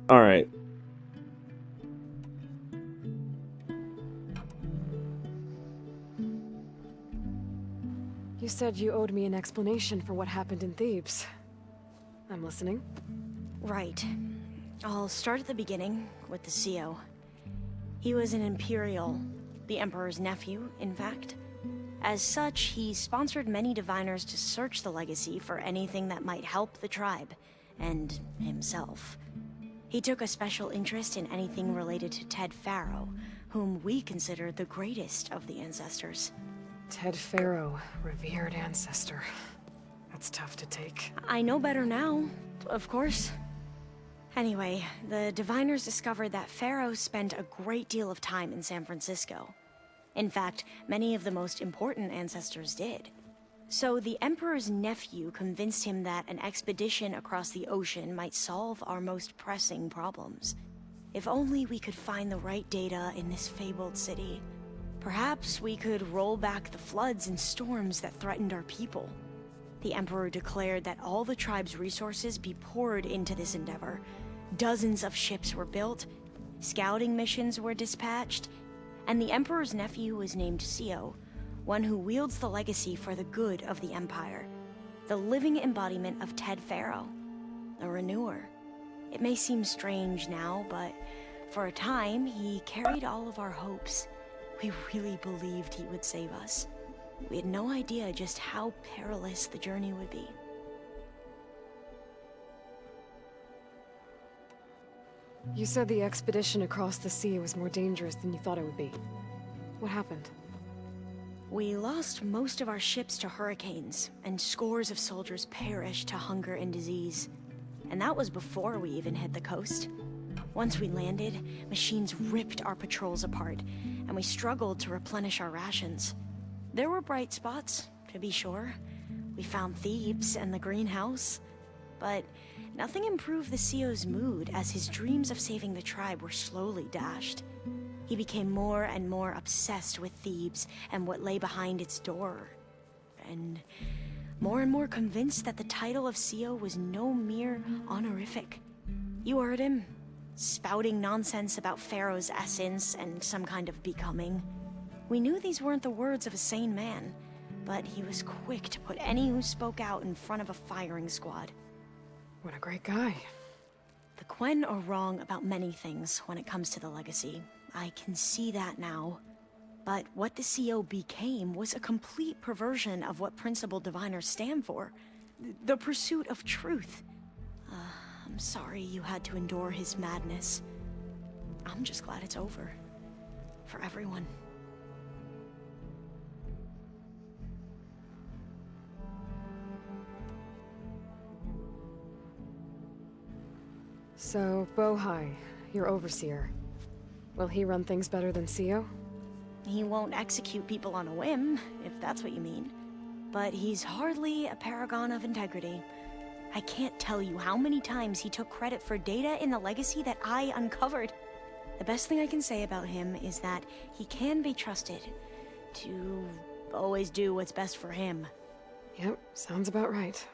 All right. You said you owed me an explanation for what happened in Thebes. I'm listening. Right. I'll start at the beginning, with the CEO. He was an Imperial, the Emperor's nephew, in fact. As such, he sponsored many diviners to search the legacy for anything that might help the tribe, and himself. He took a special interest in anything related to Ted Faro, whom we consider the greatest of the ancestors. Ted Faro, revered ancestor. That's tough to take. I know better now, of course. Anyway, the diviners discovered that Faro spent a great deal of time in San Francisco. In fact, many of the most important ancestors did. So the Emperor's nephew convinced him that an expedition across the ocean might solve our most pressing problems. If only we could find the right data in this fabled city. Perhaps we could roll back the floods and storms that threatened our people. The Emperor declared that all the tribe's resources be poured into this endeavor. Dozens of ships were built, scouting missions were dispatched, and the Emperor's nephew was named Sio, one who wields the legacy for the good of the Empire. The living embodiment of Ted Faro, a renewer. It may seem strange now, but for a time, he carried all of our hopes. We really believed he would save us. We had no idea just how perilous the journey would be. You said the expedition across the sea was more dangerous than you thought it would be. What happened? We lost most of our ships to hurricanes, and scores of soldiers perished to hunger and disease. And that was before we even hit the coast. Once we landed, machines ripped our patrols apart, and we struggled to replenish our rations. There were bright spots, to be sure. We found Thebes and the greenhouse. But nothing improved the CEO's mood as his dreams of saving the tribe were slowly dashed. He became more and more obsessed with Thebes and what lay behind its door. And more convinced that the title of CEO was no mere honorific. You heard him, spouting nonsense about Pharaoh's essence and some kind of becoming. We knew these weren't the words of a sane man, but he was quick to put any who spoke out in front of a firing squad. What a great guy. The Quen are wrong about many things when it comes to the legacy. I can see that now. But what the CO became was a complete perversion of what principal diviners stand for. The pursuit of truth. I'm sorry you had to endure his madness. I'm just glad it's over. For everyone. So, Bohai, your overseer. Will he run things better than CEO? He won't execute people on a whim, if that's what you mean. But he's hardly a paragon of integrity. I can't tell you how many times he took credit for data in the legacy that I uncovered. The best thing I can say about him is that he can be trusted to always do what's best for him. Yep, sounds about right.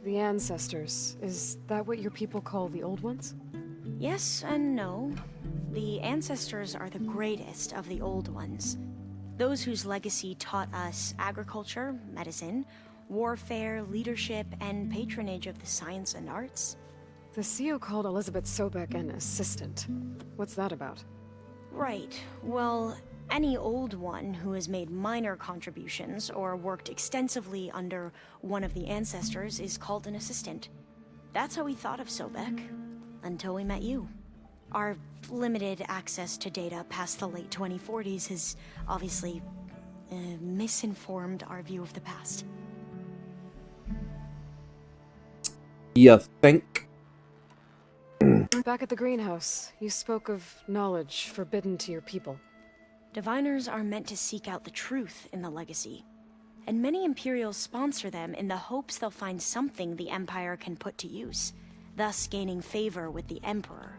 The ancestors, is that what your people call the old ones? Yes and no. The ancestors are the greatest of the old ones. Those whose legacy taught us agriculture, medicine, warfare, leadership, and patronage of the science and arts. The CEO called Elizabeth Sobek an assistant. What's that about? Right. Well, any old one who has made minor contributions or worked extensively under one of the ancestors is called an assistant. That's how we thought of Sobek, until we met you. Our limited access to data past the late 2040s has obviously misinformed our view of the past. You think? Back at the greenhouse, you spoke of knowledge forbidden to your people. Diviners are meant to seek out the truth in the legacy, and many Imperials sponsor them in the hopes they'll find something the Empire can put to use, thus gaining favor with the Emperor.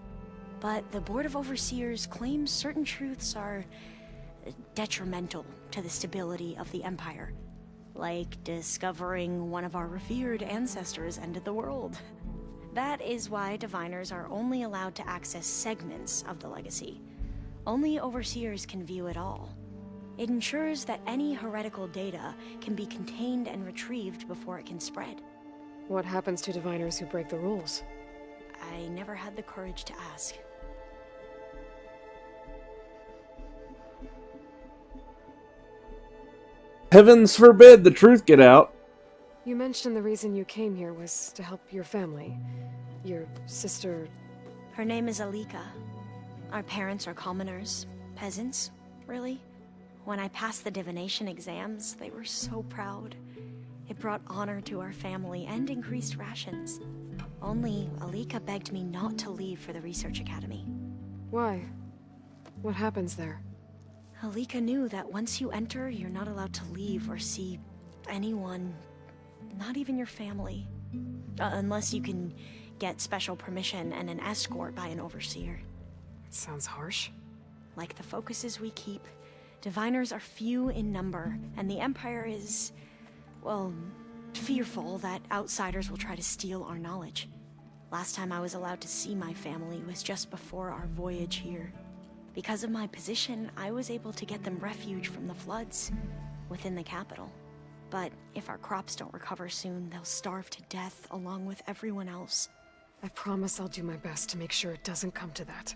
But the Board of Overseers claims certain truths are detrimental to the stability of the Empire. Like discovering one of our revered ancestors ended the world. That is why diviners are only allowed to access segments of the legacy. Only overseers can view it all. It ensures that any heretical data can be contained and retrieved before it can spread. What happens to diviners who break the rules? I never had the courage to ask. Heavens forbid the truth get out. You mentioned the reason you came here was to help your family. Your sister... Her name is Alika. Our parents are commoners. Peasants, really. When I passed the divination exams, they were so proud. It brought honor to our family and increased rations. Only Alika begged me not to leave for the research academy. Why? What happens there? Alika knew that once you enter, you're not allowed to leave or see anyone, not even your family. Unless you can get special permission and an escort by an overseer. It sounds harsh. Like the focuses we keep, diviners are few in number, and the Empire is, well, fearful that outsiders will try to steal our knowledge. Last time I was allowed to see my family was just before our voyage here. Because of my position, I was able to get them refuge from the floods within the capital. But if our crops don't recover soon, they'll starve to death along with everyone else. I promise I'll do my best to make sure it doesn't come to that.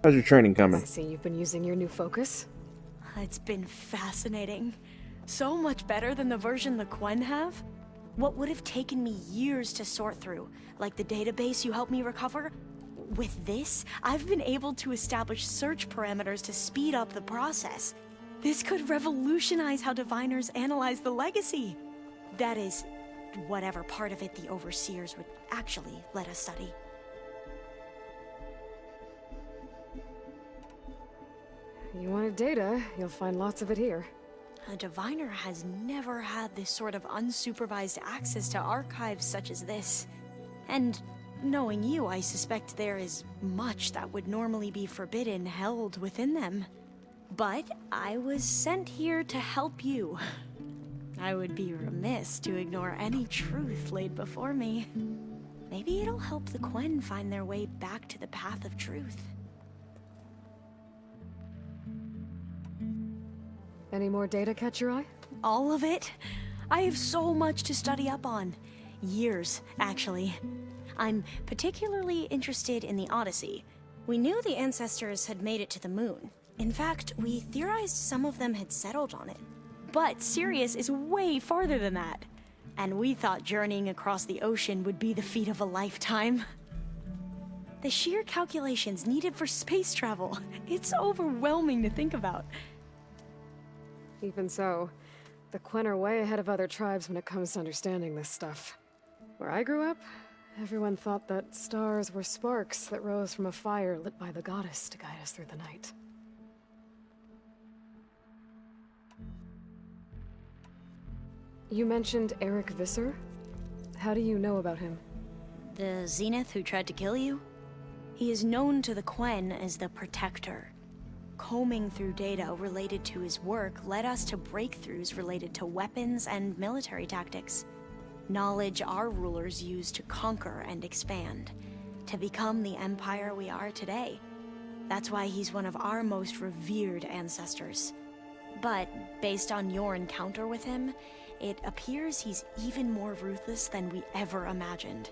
How's your training I coming? see you've been using your new focus. It's been fascinating. So much better than the version the Quen have. What would have taken me years to sort through, like the database you helped me recover, with this, I've been able to establish search parameters to speed up the process. This could revolutionize how diviners analyze the legacy. That is, whatever part of it the overseers would actually let us study. You wanted data, you'll find lots of it here. A diviner has never had this sort of unsupervised access to archives such as this. And knowing you, I suspect there is much that would normally be forbidden held within them. But I was sent here to help you. I would be remiss to ignore any truth laid before me. Maybe it'll help the Quen find their way back to the path of truth. Any more data catch your eye? All of it? I have so much to study up on. Years, actually. I'm particularly interested in the Odyssey. We knew the ancestors had made it to the moon. In fact, we theorized some of them had settled on it. But Sirius is way farther than that. And we thought journeying across the ocean would be the feat of a lifetime. The sheer calculations needed for space travel, it's overwhelming to think about. Even so, the Quen are way ahead of other tribes when it comes to understanding this stuff. Where I grew up, everyone thought that stars were sparks that rose from a fire lit by the goddess to guide us through the night. You mentioned Eric Visser? How do you know about him? The Zenith who tried to kill you? He is known to the Quen as the Protector. Combing through data related to his work led us to breakthroughs related to weapons and military tactics. Knowledge our rulers used to conquer and expand, to become the empire we are today. That's why he's one of our most revered ancestors. But based on your encounter with him, it appears he's even more ruthless than we ever imagined.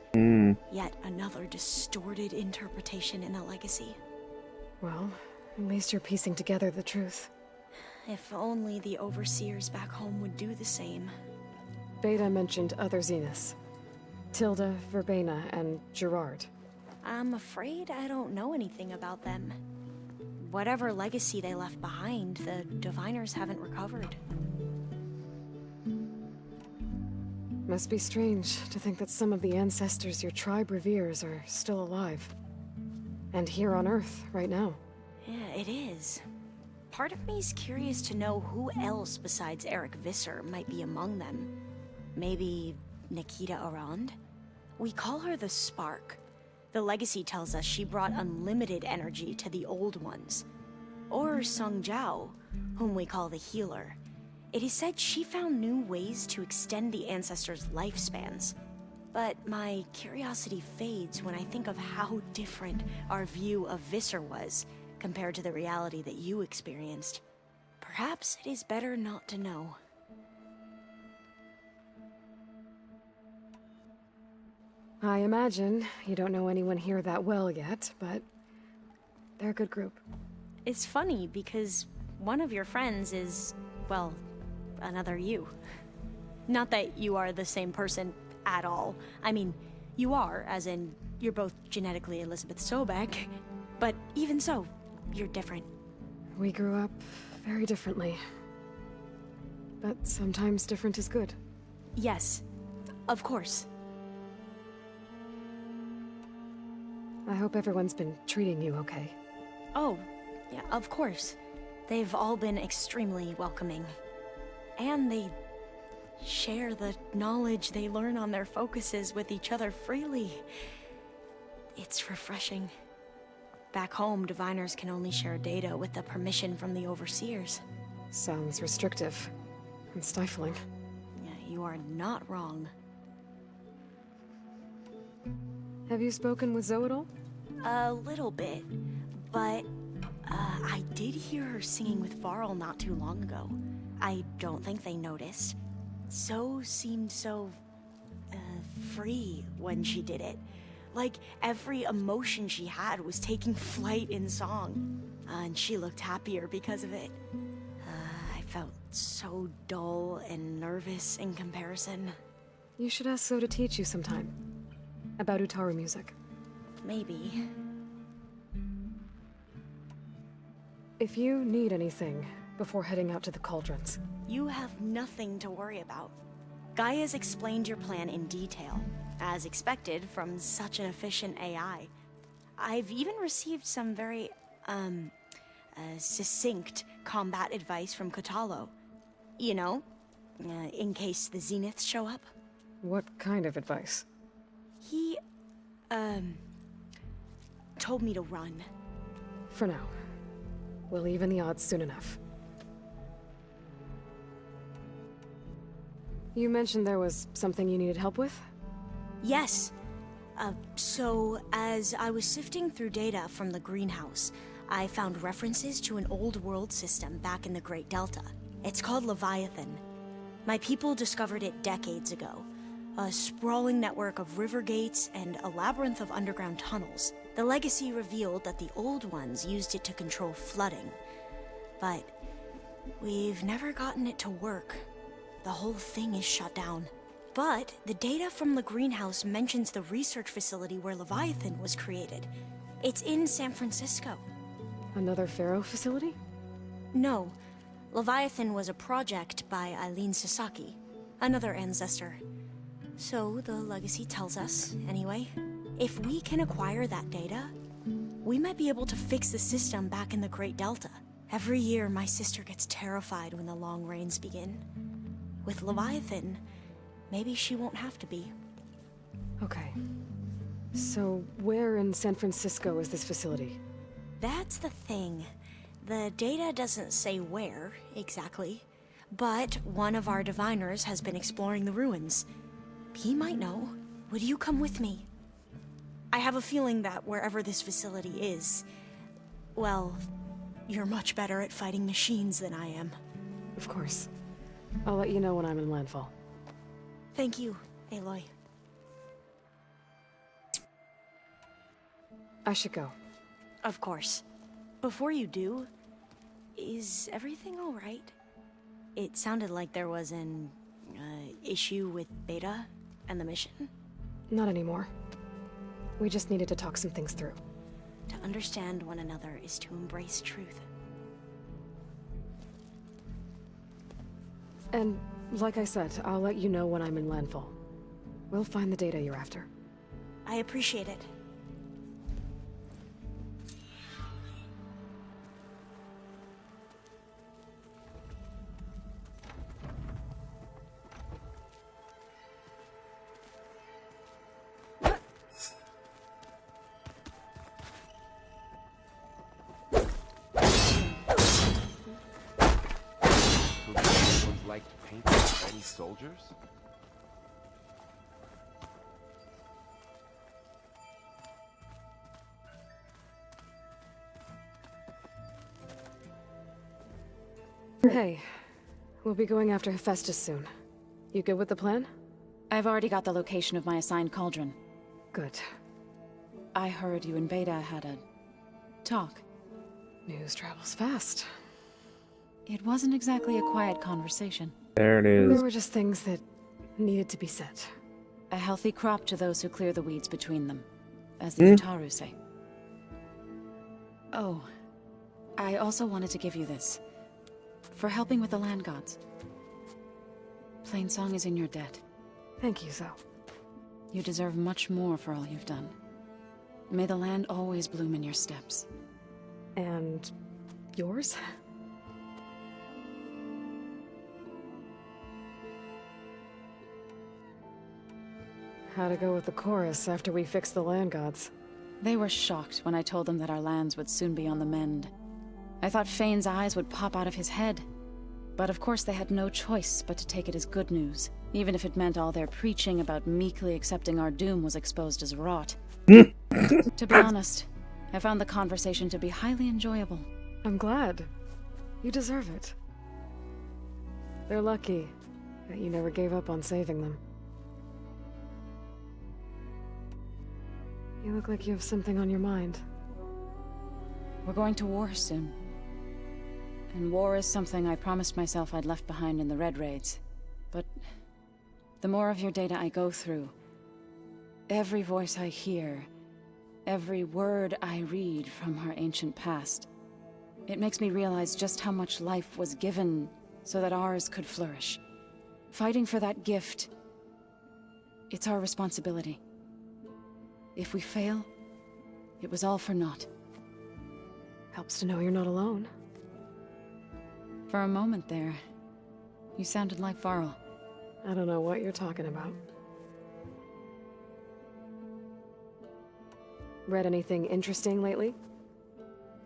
Yet another distorted interpretation in the legacy. Well, at least you're piecing together the truth. If only the overseers back home would do the same. Beta mentioned other Zeniths. Tilda, Verbena, and Gerard. I'm afraid I don't know anything about them. Whatever legacy they left behind, the diviners haven't recovered. Must be strange to think that some of the ancestors your tribe reveres are still alive. And here on Earth, right now. Yeah, it is. part of me's curious to know who else besides Eric Visser might be among them. Maybe Nikita Arand? We call her the Spark. The legacy tells us she brought unlimited energy to the Old Ones. Or Sung Jiao, whom we call the Healer. It is said she found new ways to extend the ancestors' lifespans. But my curiosity fades when I think of how different our view of Visser was compared to the reality that you experienced. Perhaps it is better not to know. I imagine you don't know anyone here that well yet, but they're a good group. It's funny because one of your friends is, well, another you. Not that you are the same person at all. I mean, you are, as in, you're both genetically Elizabeth Sobek, but even so, you're different. We grew up very differently. But sometimes different is good. Yes, of course. I hope everyone's been treating you okay. Oh, yeah, of course. They've all been extremely welcoming. And they share the knowledge they learn on their focuses with each other freely. It's refreshing. Back home, diviners can only share data with the permission from the overseers. Sounds restrictive and stifling. Yeah, you are not wrong. Have you spoken with Zoe at all? A little bit, but I did hear her singing with Varl not too long ago. I don't think they noticed. Zoe seemed so free when she did it. Like every emotion she had was taking flight in song. And she looked happier because of it. I felt so dull and nervous in comparison. You should ask Zoe to teach you sometime. About Utaru music. Maybe. If you need anything before heading out to the cauldrons. You have nothing to worry about. Gaia's explained your plan in detail, as expected from such an efficient AI. I've even received some very, succinct combat advice from Kotalo. You know, in case the Zeniths show up. What kind of advice? He, told me to run. For now. We'll even the odds soon enough. You mentioned there was something you needed help with? Yes. So, as I was sifting through data from the greenhouse, I found references to an old world system back in the Great Delta. It's called Leviathan. My people discovered it decades ago. A sprawling network of river gates and a labyrinth of underground tunnels. The legacy revealed that the old ones used it to control flooding. But we've never gotten it to work. The whole thing is shut down. But the data from the greenhouse mentions the research facility where Leviathan was created. It's in San Francisco. Another Pharaoh facility? No. Leviathan was a project by Eileen Sasaki, another ancestor. So the legacy tells us, anyway. If we can acquire that data, we might be able to fix the system back in the Great Delta. Every year, my sister gets terrified when the long rains begin. With Leviathan, maybe she won't have to be. Okay. So, where in San Francisco is this facility? That's the thing. The data doesn't say where, exactly. But one of our diviners has been exploring the ruins. He might know. Would you come with me? I have a feeling that wherever this facility is, well, you're much better at fighting machines than I am. Of course. I'll let you know when I'm in landfall. Thank you, Aloy. I should go. Of course. Before you do, is everything all right? It sounded like there was an issue with Beta and the mission. Not anymore. We just needed to talk some things through. To understand one another is to embrace truth. And, like I said, I'll let you know when I'm in landfall. We'll find the data you're after. I appreciate it. Like painting any soldiers? Hey, we'll be going after Hephaestus soon. You good with the plan? I've already got the location of my assigned cauldron. Good. I heard you and Beta had a talk. News travels fast. It wasn't exactly a quiet conversation. There it There is. were just things that needed to be said. A healthy crop to those who clear the weeds between them, as the Utaru say. Oh, I also wanted to give you this. For helping with the land gods. Plainsong is in your debt. Thank you, Zoe. You deserve much more for all you've done. May the land always bloom in your steps. And yours? How'd it go with the chorus after we fixed the land gods? They were shocked when I told them that our lands would soon be on the mend. I thought Fane's eyes would pop out of his head. But of course they had no choice but to take it as good news, even if it meant all their preaching about meekly accepting our doom was exposed as rot. To be honest, I found the conversation to be highly enjoyable. I'm glad. You deserve it. They're lucky that you never gave up on saving them. You look like you have something on your mind. We're going to war soon. And war is something I promised myself I'd left behind in the Red Raids. But the more of your data I go through, every voice I hear, every word I read from our ancient past, it makes me realize just how much life was given so that ours could flourish. Fighting for that gift, it's our responsibility. If we fail, it was all for naught. Helps to know you're not alone. For a moment there, you sounded like Varl. I don't know what you're talking about. Read anything interesting lately?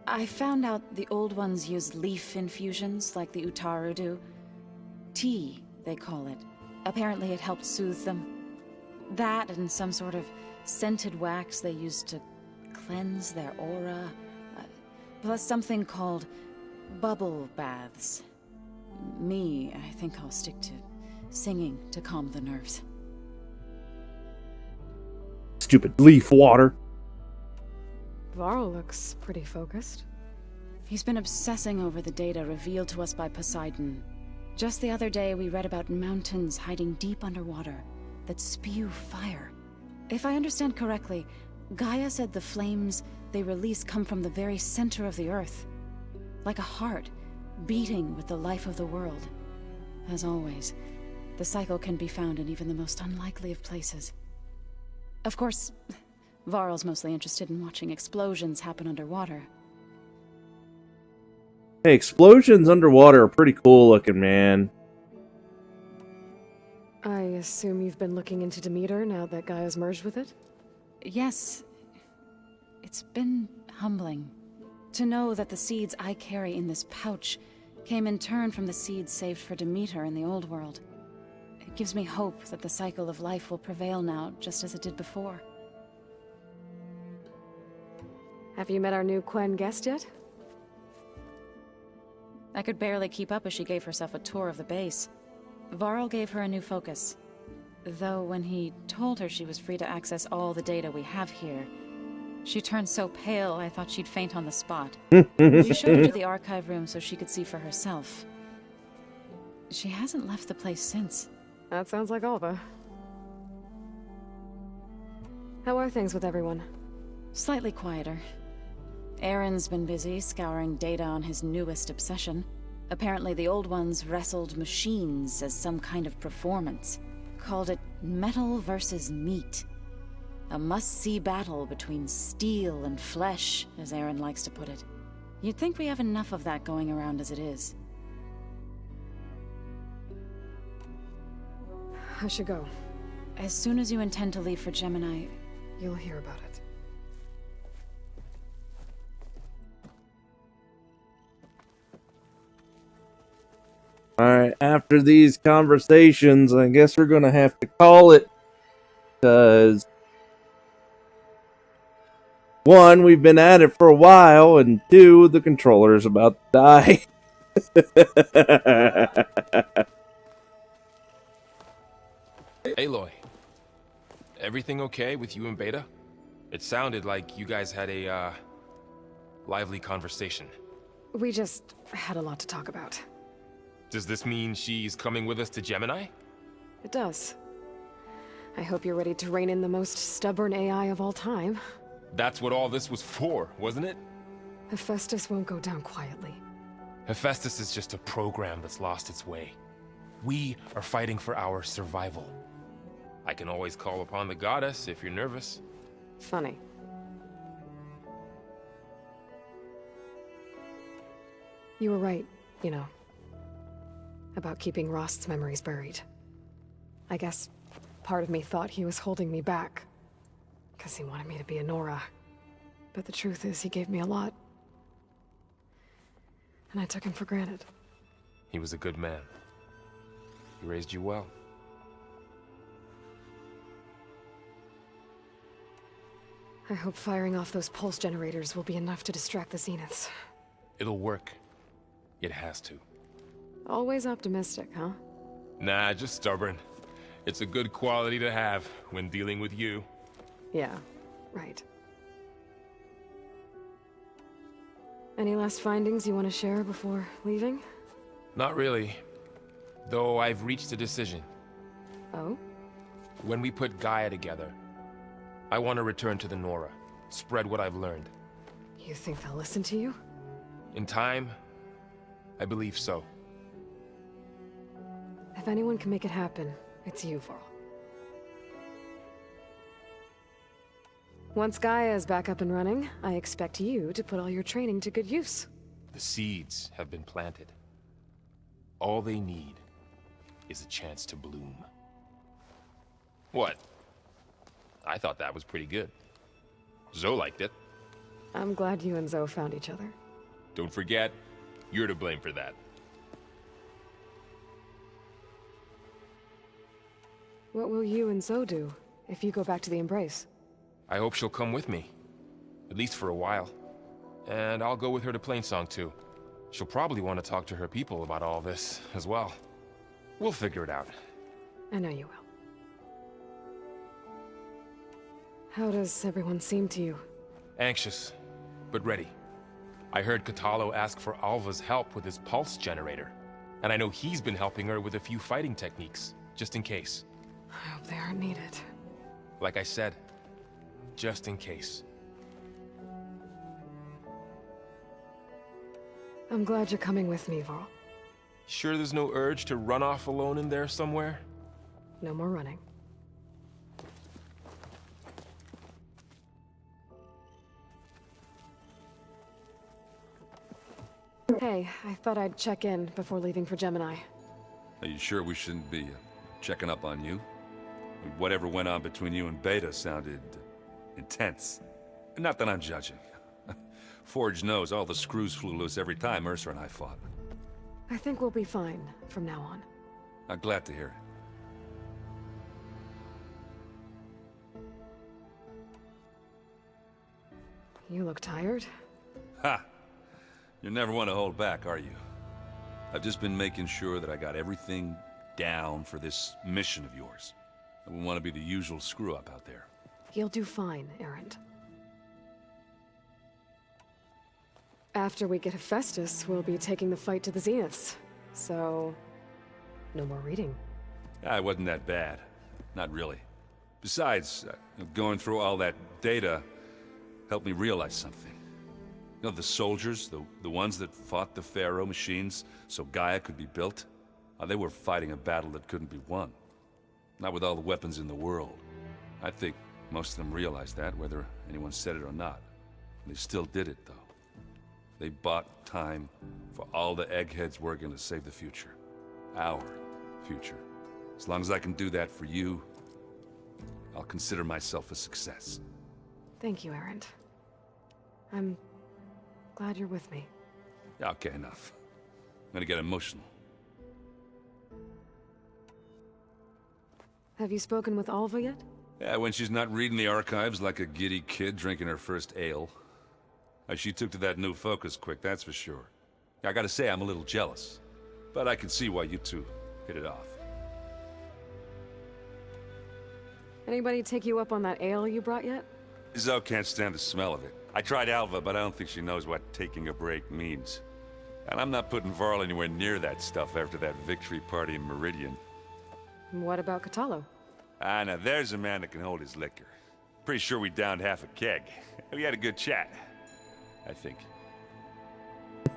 I found out the old ones use leaf infusions like the Utaru do. Tea, they call it. Apparently it helped soothe them. That and some sort of scented wax they used to cleanse their aura. Plus something called bubble baths. Me, I think I'll stick to singing to calm the nerves. Stupid leaf water. Varl looks pretty focused. He's been obsessing over the data revealed to us by Poseidon. Just the other day, we read about mountains hiding deep underwater that spew fire. If I understand correctly, Gaia said the flames they release come from the very center of the earth. Like a heart, beating with the life of the world. As always, the cycle can be found in even the most unlikely of places. Of course, Varl's mostly interested in watching explosions happen underwater. Hey, explosions underwater are pretty cool looking, man. I assume you've been looking into Demeter now that Gaia's merged with it? Yes, it's been humbling to know that the seeds I carry in this pouch came in turn from the seeds saved for Demeter in the old world. It gives me hope that the cycle of life will prevail now, just as it did before. Have you met our new Quen guest yet? I could barely keep up as she gave herself a tour of the base. Varl gave her a new focus. Though when he told her she was free to access all the data we have here, she turned so pale I thought she'd faint on the spot. We showed her to the archive room so she could see for herself. She hasn't left the place since. That sounds like Alva. How are things with everyone? Slightly quieter. Aaron's been busy scouring data on his newest obsession. Apparently the old ones wrestled machines as some kind of performance. Called it metal versus meat. A must-see battle between steel and flesh, as Aaron likes to put it. You'd think we have enough of that going around as it is. I should go. As soon as you intend to leave for Gemini, You'll hear about it. Alright, after these conversations, I guess we're gonna have to call it. Because, one, we've been at it for a while, and two, the controller's about to die. Aloy, everything okay with you and Beta? It sounded like you guys had a, lively conversation. We just had a lot to talk about. Does this mean she's coming with us to Gemini? It does. I hope you're ready to rein in the most stubborn AI of all time. That's what all this was for, wasn't it? Hephaestus won't go down quietly. Hephaestus is just a program that's lost its way. We are fighting for our survival. I can always call upon the goddess if you're nervous. Funny. You were right, you know. About keeping Rost's memories buried. I guess part of me thought he was holding me back. Because he wanted me to be a Nora. But the truth is, he gave me a lot. And I took him for granted. He was a good man. He raised you well. I hope firing off those pulse generators will be enough to distract the Zeniths. It'll work. It has to. Always optimistic, huh? Nah, just stubborn. It's a good quality to have when dealing with you. Yeah, right. Any last findings you want to share before leaving? Not really. Though I've reached a decision. Oh? When we put Gaia together, I want to return to the Nora. Spread what I've learned. You think they'll listen to you? In time, I believe so. If anyone can make it happen, it's you, Varl. Once Gaia is back up and running, I expect you to put all your training to good use. The seeds have been planted. All they need is a chance to bloom. What? I thought that was pretty good. Zoe liked it. I'm glad you and Zoe found each other. Don't forget, you're to blame for that. What will you and Zoe do if you go back to the Embrace? I hope she'll come with me. At least for a while. And I'll go with her to Plainsong too. She'll probably want to talk to her people about all this as well. We'll figure it out. I know you will. How does everyone seem to you? Anxious, but ready. I heard Kotallo ask for Alva's help with his pulse generator. And I know he's been helping her with a few fighting techniques, just in case. I hope they aren't needed. Like I said, just in case. I'm glad you're coming with me, Varl. Sure there's no urge to run off alone in there somewhere? No more running. Hey, I thought I'd check in before leaving for Gemini. Are you sure we shouldn't be checking up on you? Whatever went on between you and Beta sounded intense. Not that I'm judging. Forge knows all the screws flew loose every time Mercer and I fought. I think we'll be fine from now on. I'm glad to hear it. You look tired. Ha! You never want to hold back, are you? I've just been making sure that I got everything down for this mission of yours. I wouldn't want to be the usual screw-up out there. You'll do fine, Erend. After we get Hephaestus, we'll be taking the fight to the Zeniths. So, no more reading. It wasn't that bad. Not really. Besides, going through all that data helped me realize something. You know, the soldiers, the ones that fought the Pharaoh machines so Gaia could be built, they were fighting a battle that couldn't be won. Not with all the weapons in the world. I think most of them realized that, whether anyone said it or not. They still did it, though. They bought time for all the eggheads working to save the future. Our future. As long as I can do that for you, I'll consider myself a success. Thank you, Erend. I'm glad you're with me. Okay, enough. I'm gonna get emotional. Have you spoken with Alva yet? Yeah, when she's not reading the archives like a giddy kid drinking her first ale. She took to that new focus quick, that's for sure. I gotta say, I'm a little jealous. But I can see why you two hit it off. Anybody take you up on that ale you brought yet? Zoe can't stand the smell of it. I tried Alva, but I don't think she knows what taking a break means. And I'm not putting Varl anywhere near that stuff after that victory party in Meridian. What about Kotallo? Ah, now there's a man that can hold his liquor. Pretty sure we downed half a keg. We had a good chat. I think.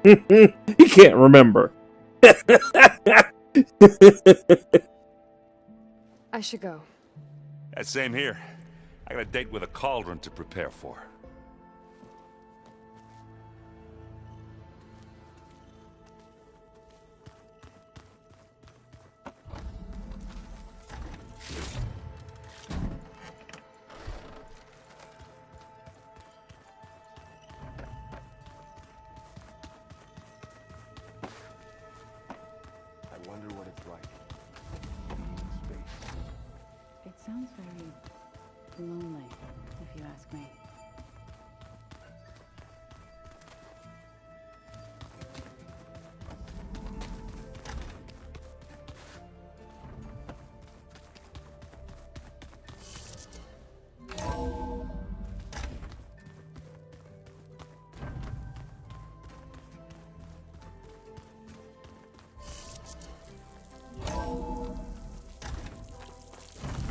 He can't remember. I should go. Same here. I got a date with a cauldron to prepare for. I wonder what it's like being in space. It sounds very lonely, if you ask me.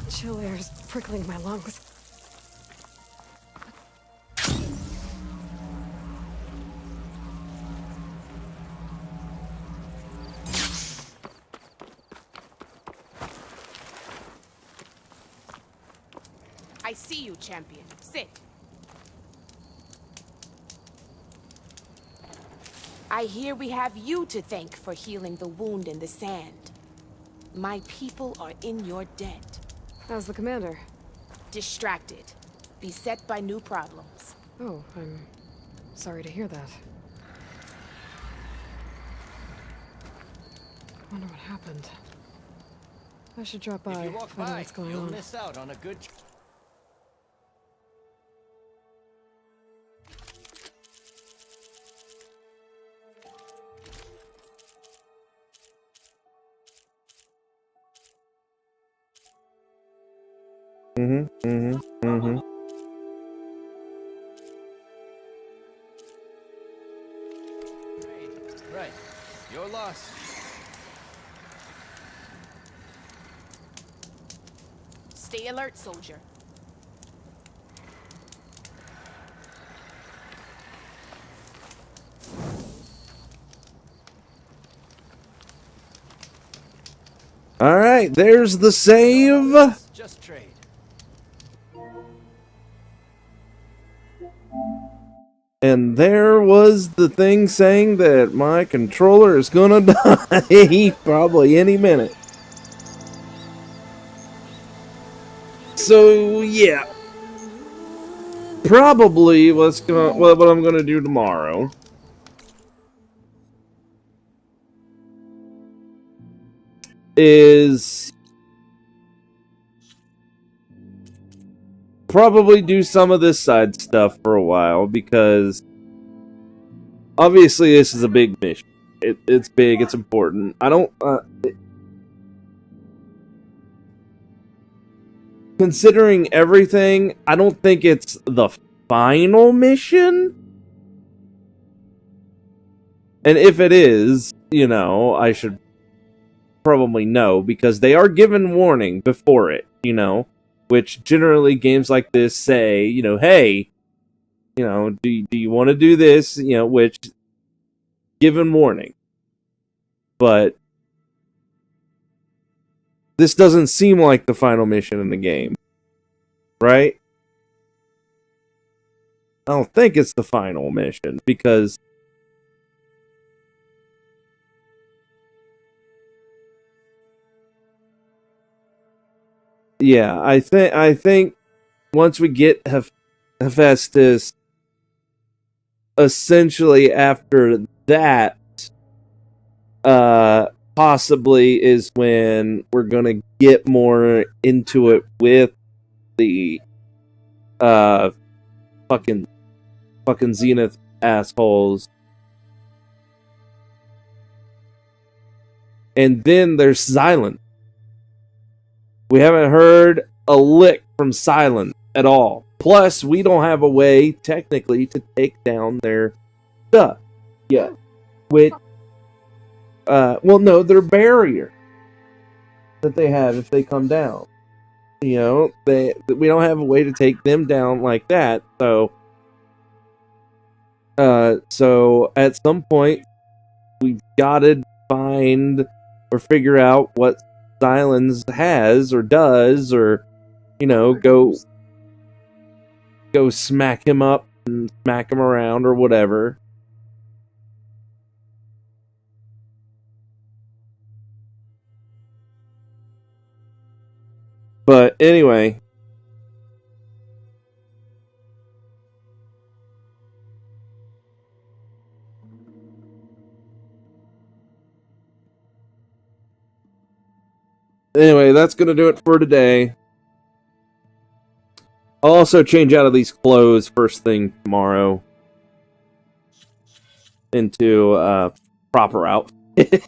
Chill air is prickling my lungs. I see you, champion. Sit. I hear we have you to thank for healing the wound in the sand. My people are in your debt. How's the commander? Distracted. Beset by new problems. Oh, I'm sorry to hear that. Wonder what happened. I should drop by, If you walk find out by, what's going you'll on. miss out on a good... Right. Your loss. Stay alert, soldier. All right, there's the save. Just trade. And there was the thing saying that my controller is gonna die probably any minute. So yeah, probably what I'm gonna do tomorrow is probably do some of this side stuff for a while, because obviously this is a big mission. It's big, it's important. I don't... considering everything, I don't think it's the final mission. And if it is, you know, I should probably know, because they are given warning before it, you know. Which generally games like this say, you know, hey, you know, do you want to do this? You know, which, given warning. But this doesn't seem like the final mission in the game. Right? I don't think it's the final mission, because yeah, I think once we get Hephaestus, essentially after that, possibly is when we're gonna get more into it with the fucking Zenith assholes. And then there's Silent. We haven't heard a lick from Silent at all. Plus, we don't have a way, technically, to take down their stuff yet. Which, well, no, their barrier that they have if they come down. You know, we don't have a way to take them down like that. So at some point, we've got to find or figure out what Silence has or does, or go smack him up and smack him around or whatever. But anyway, that's going to do it for today. I'll also change out of these clothes first thing tomorrow into proper outfit.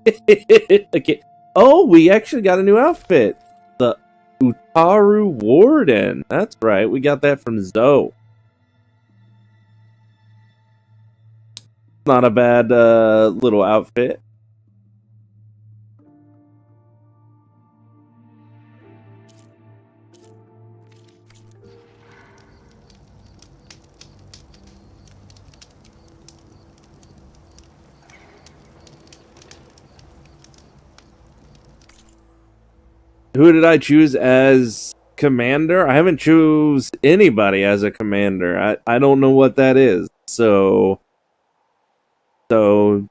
Okay. Oh, we actually got a new outfit. The Utaru Warden. That's right. We got that from Zoe. Not a bad little outfit. Who did I choose as commander? I haven't choose anybody as a commander. I don't know what that is. So that'll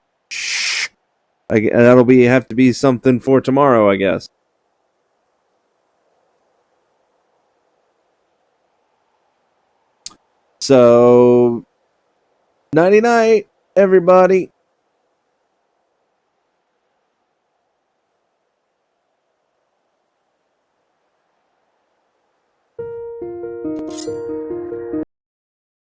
have to be something for tomorrow, I guess. So, nighty night, everybody.